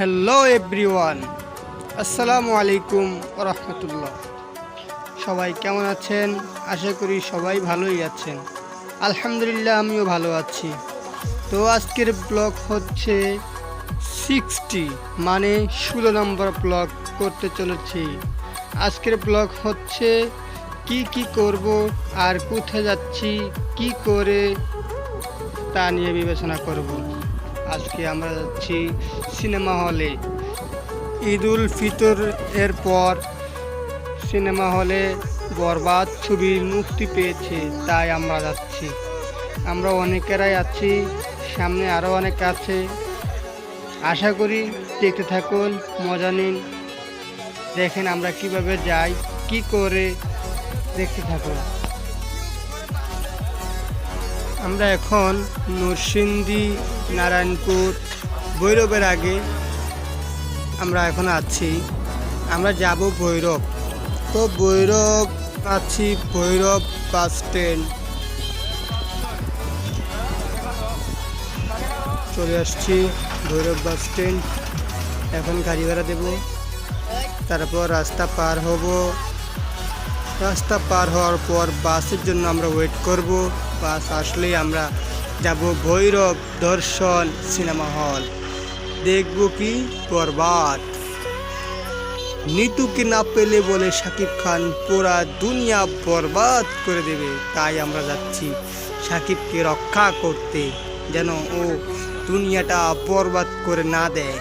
Hello everyone, আসসালামু আলাইকুম রহমতুল্লাহ। সবাই কেমন আছেন? আশা করি সবাই ভালোই আছেন। আলহামদুলিল্লাহ, আমিও ভালো আছি। তো আজকের ব্লগ হচ্ছে 60 মানে 16 নম্বর ব্লগ করতে চলেছি। আজকের ব্লগ হচ্ছে কি করব আর কোথায় যাচ্ছি, কি করে তা নিয়ে বিবেচনা করব। আজকে আমরা যাচ্ছি সিনেমা হলে। ঈদুল ফিতর এর পর সিনেমা হলে বরবাদ ছবি মুক্তি পেয়েছে, তাই আমরা যাচ্ছি। আমরা অনেকেরাই আছি, সামনে আরও অনেক আছে। আশা করি দেখতে থাকুন, মজা নিন, দেখেন আমরা কিভাবে যাই, কি করে, দেখতে থাকুন। আমরা এখন নরসিংদী, নারায়ণপুর, ভৈরবের আগে আমরা এখন আছি। আমরা যাব ভৈরব। তো ভৈরব আছি, ভৈরব বাস স্ট্যান্ড চলে আসছি। ভৈরব বাস স্ট্যান্ড, এখন গাড়ি ভাড়া দেব, তারপর রাস্তা পার হব। রাস্তা পার হওয়ার পর বাসের জন্য আমরা ওয়েট করব। বাস আসলেই আমরা যাব ভৈরব দর্শন সিনেমা হল। দেখব কি বরবাদ। নিতুকে না পেলে বলে শাকিব খান পুরা দুনিয়া বরবাদ করে দেবে, তাই আমরা যাচ্ছি শাকিবকে রক্ষা করতে, যেন ও দুনিয়াটা বরবাদ করে না দেয়।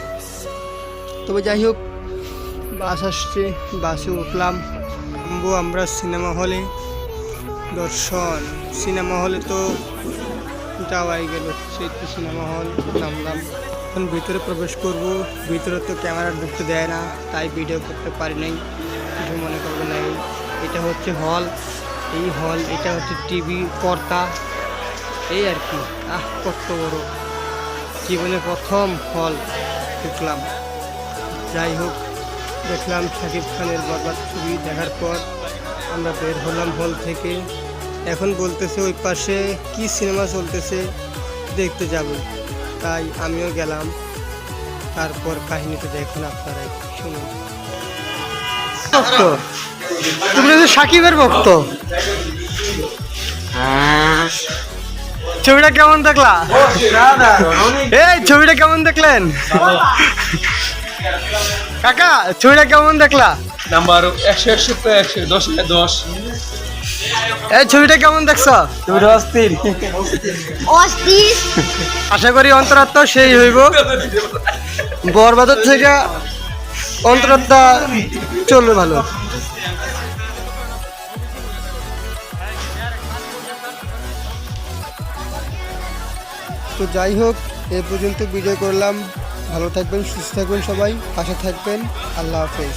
তবে যাই হোক, বাস আসছে, বাসে উঠলাম, আমরা সিনেমা হলে। দর্শন সিনেমা হলে তো যাওয়াই গেল, সেই তো সিনেমা হল। নামলাম, এখন ভিতরে প্রবেশ করব। ভিতরে তো ক্যামেরা ঢুকতে দেয় না, তাই ভিডিও করতে পারি নাই, কিছু মনে করবে না। এটা হচ্ছে হল, এই হল, এটা হচ্ছে টিভি পর্দা, এই আর কি। কত বড়, জীবনে প্রথম হল ঢুকলাম। যাই হোক, দেখলাম শাকিব খানের বরবাদ ছবি। দেখার পর আমরা বের হলাম হল থেকে। এখন বলতেছে ওই পাশে কি সিনেমা চলতেছে, দেখতে যাব, তাই আমিও গেলাম। তারপর কাহিনীটা দেখুন, আপনারা শুনুন। ভক্ত তুমি তো শাকিবের ভক্ত, ছবিটা কেমন দেখলা? এই ছবিটা কেমন দেখলেন কাকা? ছবিটা কেমন দেখলা? নাম্বার 100 10 এই ছবিটা কেমন দেখছো? ছবিটা অস্থির। আশা করি অন্তরাত্মা সেই হইব। বরবাদের থেকে অন্তরাত্মা চলবে ভালো। তো যাই হোক, এ পর্যন্ত ভিডিও করলাম। ভালো থাকবেন, সুস্থ থাকবেন, সবাই পাশে থাকবেন। আল্লাহ হাফেজ।